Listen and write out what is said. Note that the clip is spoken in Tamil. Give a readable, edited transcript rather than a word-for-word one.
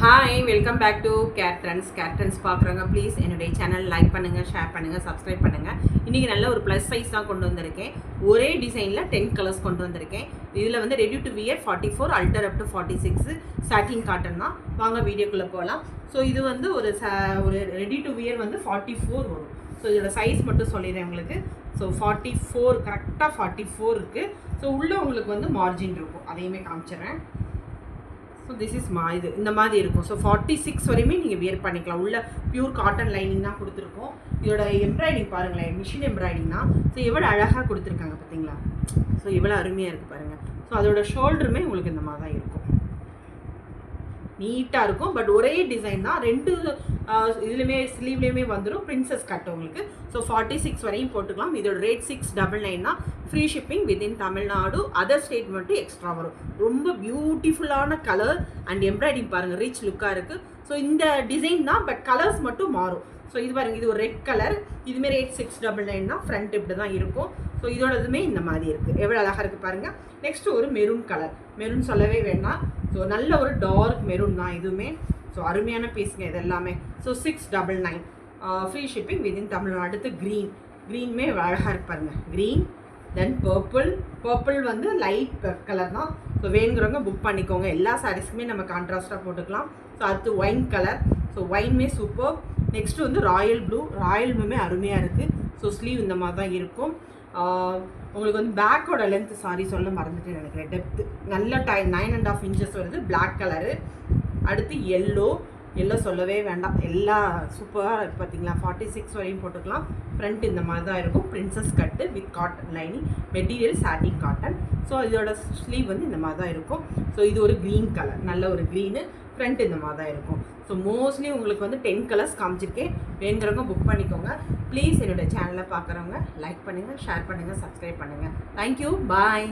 Hi welcome back to Kate Trends பார்க்குறவங்க ப்ளீஸ் என்னுடைய சேனல் லைக் பண்ணுங்கள், ஷேர் பண்ணுங்கள், சப்ஸ்கிரைப் பண்ணுங்கள். இன்றைக்கி நல்ல ஒரு ப்ளஸ் சைஸ் தான் கொண்டு வந்திருக்கேன். ஒரே டிசைனில் 10 கலர்ஸ் கொண்டு வந்திருக்கேன். இதில் வந்து ready to wear 44, அல்டர் up to 46 satin cotton தான். வாங்க வீடியோக்குள்ளே போகலாம். ஸோ இது வந்து ஒரு ரெடி டு வியர் வந்து 44 வரும். ஸோ இதோட சைஸ் மட்டும் சொல்லிடுறேன் உங்களுக்கு. ஸோ 44 கரெக்டாக 44 இருக்குது. ஸோ உள்ளே உங்களுக்கு வந்து மார்ஜின் இருக்கும், அதையுமே காமிச்சிடுறேன். ஸோ திஸ் இஸ் இது இந்த மாதிரி இருக்கும். ஸோ 46 வரையுமே நீங்கள் வியர் பண்ணிக்கலாம். உள்ள பியூர் காட்டன் லைனிங் தான் கொடுத்துருக்கோம். இதோட எம்ப்ராய்டிங் பாருங்களேன், மிஷின் எம்ப்ராய்டிங் தான். ஸோ எவ்வளோ அழகாக கொடுத்துருக்காங்க பார்த்தீங்களா? ஸோ எவ்வளோ அருமையாக இருக்குது பாருங்கள். ஸோ அதோட ஷோல்டருமே உங்களுக்கு இந்த மாதிரி தான் இருக்கும், நீட்டாக இருக்கும். பட் ஒரே டிசைன் தான், ரெண்டு இதுலேயுமே ஸ்லீவ்லேயுமே வந்துடும். பிரின்சஸ் கட் உங்களுக்கு. ஸோ 46 வரையும் போட்டுக்கலாம். இதோட ரேட் 699 தான். Free shipping within Tamil Nadu. Other state மட்டும் எக்ஸ்ட்ரா வரும். ரொம்ப பியூட்டிஃபுல்லான கலர் அண்ட் எம்ப்ராய்டிங் பாருங்கள், ரிச் லுக்காக இருக்குது. ஸோ இந்த டிசைன் தான், பட் கலர்ஸ் மட்டும் மாறும். ஸோ இது பாருங்கள், இது ஒரு ரெட் கலர். இதுமாரி ரேட் 699 தான். ஃப்ரண்ட் இப்படி தான் இருக்கும். ஸோ இதோடதுமே இந்த மாதிரி இருக்குது, எவ்வளோ அழகாக இருக்குது பாருங்கள். நெக்ஸ்ட்டு ஒரு மெரூன் கலர். மெரூன் சொல்லவே வேண்டாம். ஸோ நல்ல ஒரு டார்க் மெரூன் தான் இதுவுமே. ஸோ அருமையான பீஸுங்க இது எல்லாமே. So 699 free shipping within Tamil Nadu. அடுத்து க்ரீனுமே அழகாக இருக்கு பாருங்கள். க்ரீன், தென் பர்பிள் வந்து லைட் கலர் தான். ஸோ வேணுங்கிறவங்க புக் பண்ணிக்கோங்க. எல்லா சாரீஸ்க்குமே நம்ம கான்ட்ராஸ்ட்டாக போட்டுக்கலாம். ஸோ அடுத்து ஒயின் கலர். ஸோ ஒயின்மே சூப்பர். நெக்ஸ்ட்டு வந்து ராயல் ப்ளூ அருமையாக இருக்குது. ஸோ ஸ்லீவ் இந்த மாதிரி தான் இருக்கும். உங்களுக்கு வந்து பேக்கோட லென்த் சொல்ல மறந்துட்டு நினைக்கிறேன். டெப்த்து நல்ல 9.5 inches வருது. Black colour. அடுத்து எல்லோ சொல்லவே வேண்டாம், எல்லா சூப்பராக பார்த்தீங்களா? 46 வரையும் போட்டுக்கலாம். ஃப்ரண்ட் இந்த மாதிரி தான் இருக்கும். Princess cut with cotton lining, material satin cotton. So இதோட ஸ்லீவ் வந்து இந்த மாதிரி தான் இருக்கும். ஸோ இது ஒரு க்ரீன் கலர், நல்ல ஒரு க்ரீனு. ஃப்ரண்ட் இந்த மாதிரி தான் இருக்கும். ஸோ மோஸ்ட்லி உங்களுக்கு வந்து 10 கலர்ஸ் காமிச்சிருக்கேன். வேணுங்கிறவங்க புக் பண்ணிக்கோங்க. ப்ளீஸ் என்னோடய சேனலை பார்க்குறவங்க லைக் பண்ணுங்கள், ஷேர் பண்ணுங்கள், சப்ஸ்கிரைப் பண்ணுங்கள். தேங்க்யூ, பாய்.